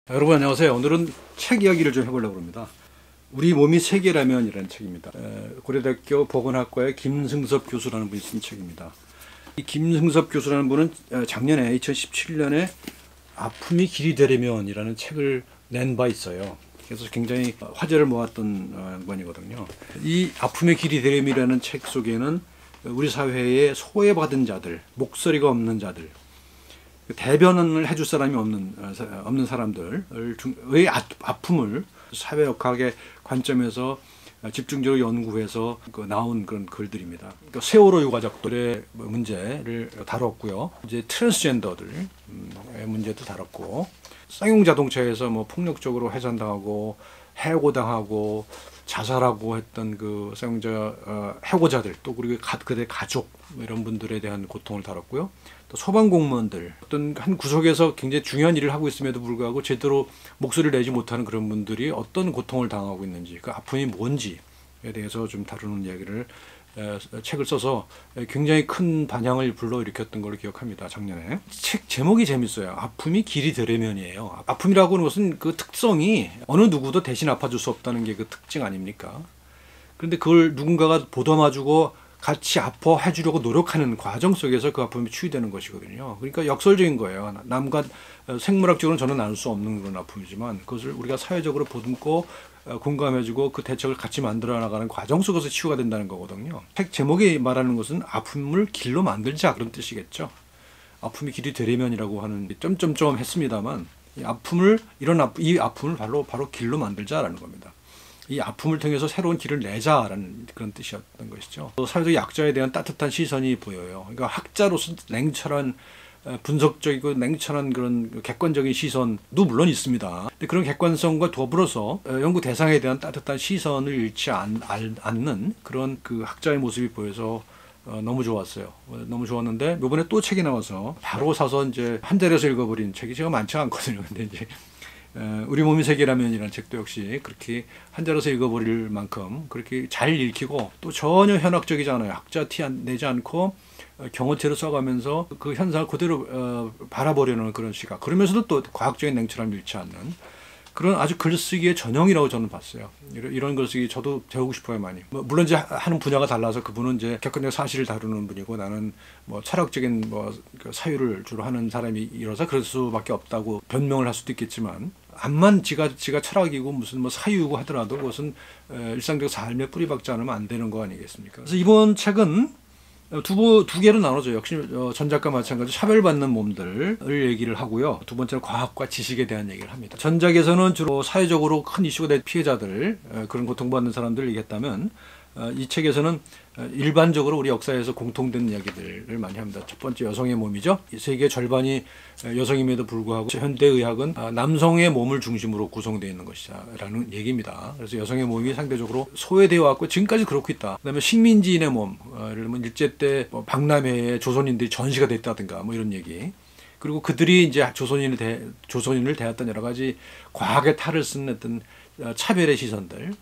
여러분 안녕하세요. 오늘은 책 이야기를 좀 해보려고 합니다. 우리 몸이 세계라면이라는 책입니다. 고려대학교 보건학과의 김승섭 교수라는 분이 쓴 책입니다. 이 김승섭 교수라는 분은 작년에 2017년에 아픔이 길이 되려면이라는 책을 낸 바 있어요. 그래서 굉장히 화제를 모았던 양반이거든요. 이 아픔의 길이 되려면이라는 책 속에는 우리 사회에 소외받은 자들, 목소리가 없는 자들, 대변을 해줄 사람이 없는 사람들의 아픔을 사회역학의 관점에서 집중적으로 연구해서 나온 그런 글들입니다. 그러니까 세월호 유가족들의 문제를 다뤘고요. 이제 트랜스젠더들의 문제도 다뤘고, 쌍용 자동차에서 뭐 폭력적으로 해산당하고 해고당하고 자살하고 했던 그 쌍용자 해고자들, 또 그리고 그들의 가족 이런 분들에 대한 고통을 다뤘고요. 또 소방공무원들, 어떤 한 구석에서 굉장히 중요한 일을 하고 있음에도 불구하고 제대로 목소리를 내지 못하는 그런 분들이 어떤 고통을 당하고 있는지, 그 아픔이 뭔지에 대해서 좀 다루는 이야기를 책을 써서 굉장히 큰 반향을 불러일으켰던 걸로 기억합니다. 작년에. 책 제목이 재밌어요. 아픔이 길이 되려면이에요. 아픔이라고 하는 것은 그 특성이 어느 누구도 대신 아파줄 수 없다는 게 그 특징 아닙니까? 그런데 그걸 누군가가 보담아주고 같이 아파해 주려고 노력하는 과정 속에서 그 아픔이 치유되는 것이거든요. 그러니까 역설적인 거예요. 남과 생물학적으로는 저는 나눌 수 없는 그런 아픔이지만, 그것을 우리가 사회적으로 보듬고 공감해주고 그 대책을 같이 만들어 나가는 과정 속에서 치유가 된다는 거거든요. 책 제목이 말하는 것은 아픔을 길로 만들자, 그런 뜻이겠죠. 아픔이 길이 되려면이라고 하는 점점점 했습니다만, 이 아픔을 바로 길로 만들자라는 겁니다. 이 아픔을 통해서 새로운 길을 내자라는 그런 뜻이었던 것이죠. 사회적 약자에 대한 따뜻한 시선이 보여요. 그러니까 학자로서 냉철한 분석적이고 냉철한 그런 객관적인 시선도 물론 있습니다. 근데 그런 객관성과 더불어서 연구 대상에 대한 따뜻한 시선을 잃지 않는 그런 그 학자의 모습이 보여서 너무 좋았어요. 너무 좋았는데 이번에 또 책이 나와서 바로 사서 이제 한 자리에서 읽어버린 책이 제가 많지 않거든요. 근데 이제 우리 몸이 세계라면이라는 책도 역시 그렇게 한 자리에서 읽어버릴 만큼 그렇게 잘 읽히고, 또 전혀 현학적이지 않아요. 학자 티 내지 않고 경어체로 써가면서 그 현상을 그대로 바라보려는 그런 시각, 그러면서도 또 과학적인 냉철함을 잃지 않는 그런 아주 글쓰기의 전형이라고 저는 봤어요. 이런 글쓰기 저도 배우고 싶어요, 많이. 물론 이제 하는 분야가 달라서 그분은 이제 객관적 사실을 다루는 분이고, 나는 뭐 철학적인 그 사유를 주로 하는 사람이라서 그럴 수밖에 없다고 변명을 할 수도 있겠지만, 암만 지가 철학이고 무슨 뭐 사유고 하더라도 그것은 일상적 삶에 뿌리박지 않으면 안 되는 거 아니겠습니까? 그래서 이번 책은 두 개로 나눠져요. 역시 전작과 마찬가지로 차별받는 몸들을 얘기를 하고요. 두 번째는 과학과 지식에 대한 얘기를 합니다. 전작에서는 주로 사회적으로 큰 이슈가 된 피해자들, 그런 고통받는 사람들을 얘기했다면, 이 책에서는 일반적으로 우리 역사에서 공통된 이야기들을 많이 합니다. 첫 번째, 여성의 몸이죠. 세계 절반이 여성임에도 불구하고 현대의학은 남성의 몸을 중심으로 구성되어 있는 것이라는 얘기입니다. 그래서 여성의 몸이 상대적으로 소외되어 왔고 지금까지 그렇고 있다. 그다음에 식민지인의 몸, 예를 들면 일제 때 박람회에 조선인들이 전시가 됐다든가 뭐 이런 얘기. 그리고 그들이 이제 조선인을 대했던 여러 가지 과학의 탈을 쓴 어떤 차별의 시선들,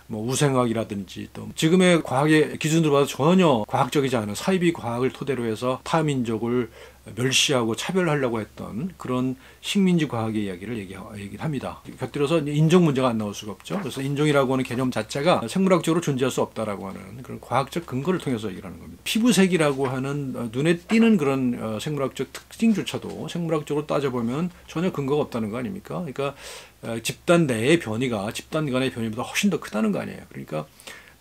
뭐 우생학이라든지, 또 지금의 과학의 기준으로 봐도 전혀 과학적이지 않은 사이비 과학을 토대로 해서 타민족을 멸시하고 차별하려고 했던 그런 식민지 과학의 이야기를 얘기를 합니다. 곁들여서 인종 문제가 안 나올 수가 없죠. 그래서 인종이라고 하는 개념 자체가 생물학적으로 존재할 수 없다라고 하는 그런 과학적 근거를 통해서 얘기를 하는 겁니다. 피부색이라고 하는 눈에 띄는 그런 생물학적 특징조차도 생물학적으로 따져보면 전혀 근거가 없다는 거 아닙니까? 그러니까 집단 내의 변이가 집단 간의 변이보다 훨씬 더 크다는 거 아니에요. 그러니까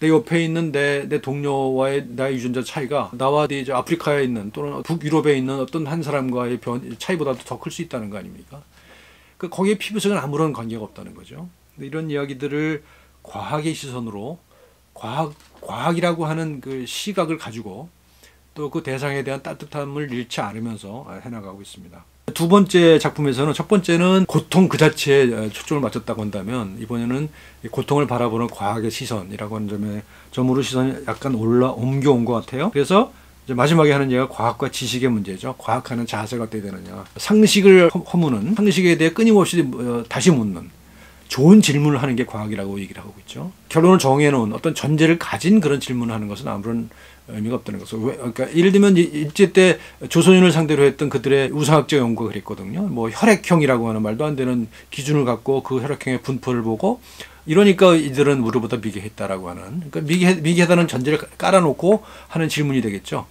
내 옆에 있는 내 동료와의 나의 유전자 차이가 나와 이제 아프리카에 있는 또는 북유럽에 있는 어떤 한 사람과의 차이보다도 더 클 수 있다는 거 아닙니까? 그러니까 거기에 피부색은 아무런 관계가 없다는 거죠. 이런 이야기들을 과학의 시선으로 과학이라고 하는 그 시각을 가지고 또 그 대상에 대한 따뜻함을 잃지 않으면서 해나가고 있습니다. 두 번째 작품에서는, 첫 번째는 고통 그 자체에 초점을 맞췄다고 한다면, 이번에는 고통을 바라보는 과학의 시선이라고 하는 점으로 시선이 약간 옮겨온 것 같아요. 그래서 이제 마지막에 하는 얘기가 과학과 지식의 문제죠. 과학하는 자세가 어떻게 되느냐. 상식을 허무는, 상식에 대해 끊임없이 다시 묻는, 좋은 질문을 하는 게 과학이라고 얘기를 하고 있죠. 결론을 정해놓은 어떤 전제를 가진 그런 질문을 하는 것은 아무런 의미가 없다는 것을. 그러니까 예를 들면 일제 때 조선인을 상대로 했던 그들의 우상학적 연구가 그랬거든요. 뭐 혈액형이라고 하는 말도 안 되는 기준을 갖고 그 혈액형의 분포를 보고 이러니까 이들은 우리보다 미개했다라고 하는, 그러니까 미개하다는 전제를 깔아놓고 하는 질문이 되겠죠.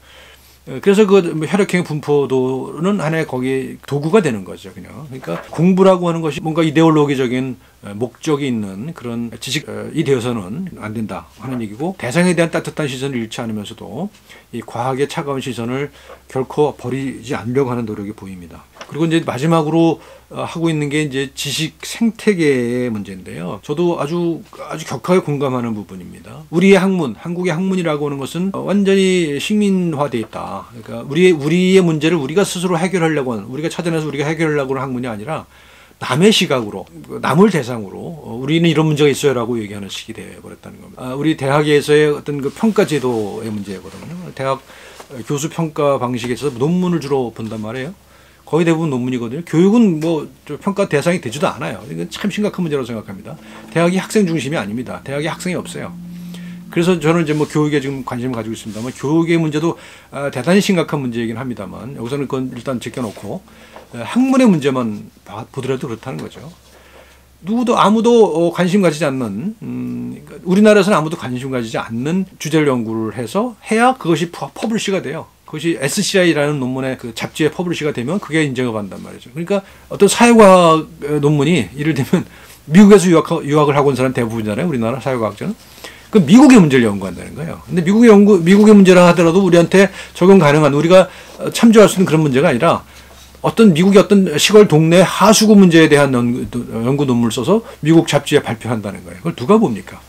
그래서 그 혈액형의 분포도는 하나의 거기에 도구가 되는 거죠, 그냥. 그러니까 공부라고 하는 것이 뭔가 이데올로기적인 목적이 있는 그런 지식이 되어서는 안 된다 하는 얘기고, 대상에 대한 따뜻한 시선을 잃지 않으면서도 이 과학의 차가운 시선을 결코 버리지 않으려고 하는 노력이 보입니다. 그리고 이제 마지막으로 하고 있는 게 이제 지식 생태계의 문제인데요. 저도 아주 격하게 공감하는 부분입니다. 우리의 학문, 한국의 학문이라고 하는 것은 완전히 식민화되어 있다. 그러니까 우리의 문제를 우리가 스스로 해결하려고 하는, 우리가 찾아내서 우리가 해결하려고 하는 학문이 아니라 남의 시각으로, 남을 대상으로 우리는 이런 문제가 있어요라고 얘기하는 식이 되어버렸다는 겁니다. 우리 대학에서의 어떤 그 평가 제도의 문제거든요. 대학 교수 평가 방식에 있어서 논문을 주로 본단 말이에요. 거의 대부분 논문이거든요. 교육은 뭐 평가 대상이 되지도 않아요. 이건 참 심각한 문제라고 생각합니다. 대학이 학생 중심이 아닙니다. 대학에 학생이 없어요. 그래서 저는 이제 뭐 교육에 지금 관심을 가지고 있습니다만, 교육의 문제도 대단히 심각한 문제이긴 합니다만, 여기서는 그건 일단 제껴놓고 학문의 문제만 보더라도 그렇다는 거죠. 아무도 관심 가지지 않는, 우리나라에서는 아무도 관심 가지지 않는 주제를 연구를 해야 그것이 퍼블리시가 돼요. 그것이 SCI라는 논문의 그 잡지에 퍼블리시가 되면 그게 인정을 받는단 말이죠. 그러니까 어떤 사회과학 논문이 예를 들면 미국에서 유학을 하고 온 사람 대부분이잖아요. 우리나라 사회과학자는. 그 미국의 문제를 연구한다는 거예요. 근데 미국의 문제라 하더라도 우리한테 적용 가능한, 우리가 참조할 수 있는 그런 문제가 아니라 어떤 미국의 어떤 시골 동네 하수구 문제에 대한 연구 논문을 써서 미국 잡지에 발표한다는 거예요. 그걸 누가 봅니까?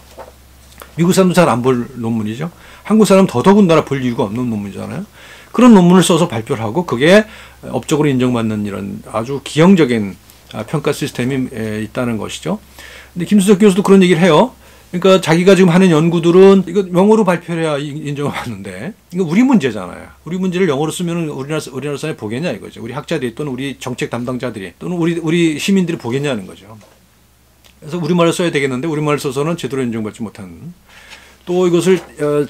미국 사람도 잘 안 볼 논문이죠. 한국 사람 더더군다나 볼 이유가 없는 논문이잖아요. 그런 논문을 써서 발표를 하고 그게 업적으로 인정받는 이런 아주 기형적인 평가 시스템이 있다는 것이죠. 근데 김수석 교수도 그런 얘기를 해요. 그러니까 자기가 지금 하는 연구들은 이거 영어로 발표해야 인정을 받는데, 이거 우리 문제잖아요. 우리 문제를 영어로 쓰면 우리나라 사람이 보겠냐 이거죠. 우리 학자들이 또는 우리 정책 담당자들이 또는 우리 시민들이 보겠냐는 거죠. 그래서 우리말을 써야 되겠는데 우리말을 써서는 제대로 인정받지 못하는, 또 이것을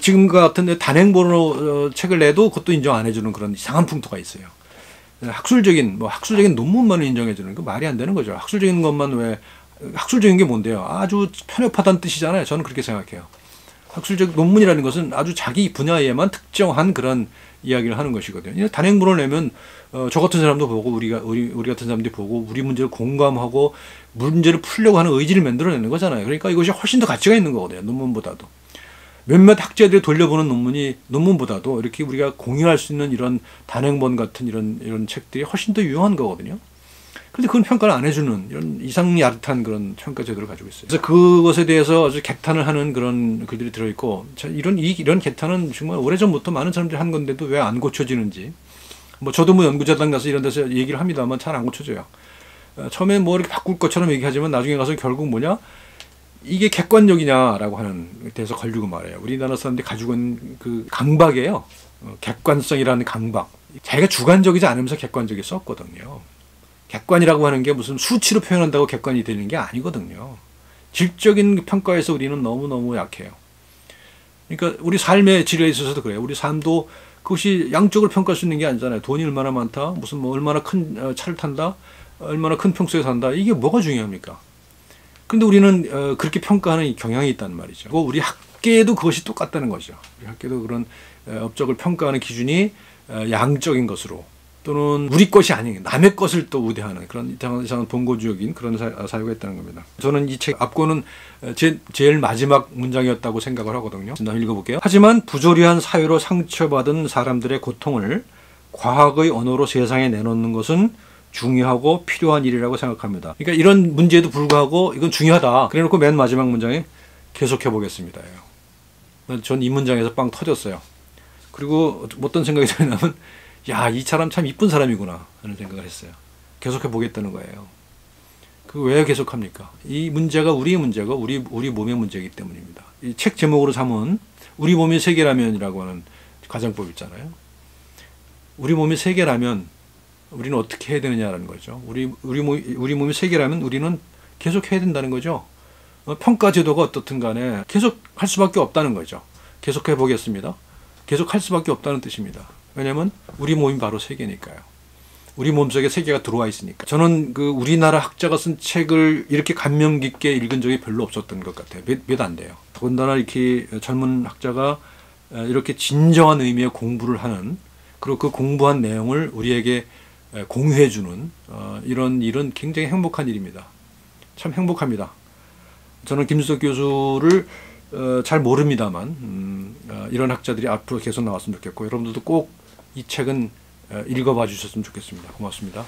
지금과 같은 단행본으로 책을 내도 그것도 인정 안 해주는 그런 이상한 풍토가 있어요. 학술적인 논문만을 인정해주는 거 말이 안 되는 거죠. 학술적인 것만 왜, 학술적인 게 뭔데요? 아주 편협하다는 뜻이잖아요. 저는 그렇게 생각해요. 학술적 논문이라는 것은 아주 자기 분야에만 특정한 그런 이야기를 하는 것이거든요. 단행본을 내면 저 같은 사람도 보고 우리 같은 사람들이 보고 우리 문제를 공감하고 문제를 풀려고 하는 의지를 만들어내는 거잖아요. 그러니까 이것이 훨씬 더 가치가 있는 거거든요. 논문보다도. 몇몇 학자들이 돌려보는 논문보다도 이렇게 우리가 공유할 수 있는 이런 단행본 같은 이런 책들이 훨씬 더 유용한 거거든요. 그런데 그건 평가를 안 해주는 이런 이상야릇한 그런 평가 제도를 가지고 있어요. 그래서 그것에 대해서 아주 개탄을 하는 그런 글들이 들어있고, 이런 개탄은 정말 오래전부터 많은 사람들이 한 건데도 왜 안 고쳐지는지. 뭐 저도 뭐 연구자당 가서 이런 데서 얘기를 합니다만 잘 안 고쳐져요. 처음에 뭐 이렇게 바꿀 것처럼 얘기하지만 나중에 가서 결국 뭐냐, 이게 객관적이냐라고 하는 데서 걸리고 말해요. 우리나라 사람들이 가지고 있는 그 강박이에요. 객관성이라는 강박. 자기가 주관적이지 않으면서 객관적이 썼거든요. 객관이라고 하는 게 무슨 수치로 표현한다고 객관이 되는 게 아니거든요. 질적인 평가에서 우리는 너무너무 약해요. 그러니까 우리 삶의 질에 있어서도 그래요. 우리 삶도 그것이 양적으로 평가할 수 있는 게 아니잖아요. 돈이 얼마나 많다, 무슨 뭐 얼마나 큰 차를 탄다, 얼마나 큰 평수에 산다, 이게 뭐가 중요합니까? 근데 우리는 그렇게 평가하는 경향이 있단 말이죠. 우리 학계에도 그것이 똑같다는 거죠. 우리 학계도 그런 업적을 평가하는 기준이 양적인 것으로, 또는 우리 것이 아닌 남의 것을 또 우대하는 그런 이상한 본고주의적인 그런 사유가 있다는 겁니다. 저는 이 책 앞권은 제일 마지막 문장이었다고 생각을 하거든요. 한번 읽어볼게요. 하지만 부조리한 사유로 상처받은 사람들의 고통을 과학의 언어로 세상에 내놓는 것은 중요하고 필요한 일이라고 생각합니다. 그러니까 이런 문제에도 불구하고 이건 중요하다. 그래놓고 맨 마지막 문장에 계속해 보겠습니다. 전 이 문장에서 빵 터졌어요. 그리고 어떤 생각이 드냐면, 야, 이 사람 참 이쁜 사람이구나 하는 생각을 했어요. 계속해 보겠다는 거예요. 그 왜 계속합니까? 이 문제가 우리의 문제가 우리 몸의 문제이기 때문입니다. 이 책 제목으로 삼은 우리 몸이 세계라면이라고 하는 가정법 있잖아요. 우리 몸이 세계라면 우리는 어떻게 해야 되느냐라는 거죠. 우리 몸이 세계라면 우리는 계속 해야 된다는 거죠. 평가 제도가 어떻든 간에 계속 할 수밖에 없다는 거죠. 계속 해보겠습니다. 계속 할 수밖에 없다는 뜻입니다. 왜냐하면 우리 몸이 바로 세계니까요. 우리 몸속에 세계가 들어와 있으니까. 저는 그 우리나라 학자가 쓴 책을 이렇게 감명 깊게 읽은 적이 별로 없었던 것 같아요. 몇 안 돼요. 더군다나 이렇게 젊은 학자가 이렇게 진정한 의미의 공부를 하는, 그리고 그 공부한 내용을 우리에게 공유해주는 이런 일은 굉장히 행복한 일입니다. 참 행복합니다. 저는 김준석 교수를 잘 모릅니다만 이런 학자들이 앞으로 계속 나왔으면 좋겠고, 여러분들도 꼭 이 책은 읽어봐 주셨으면 좋겠습니다. 고맙습니다.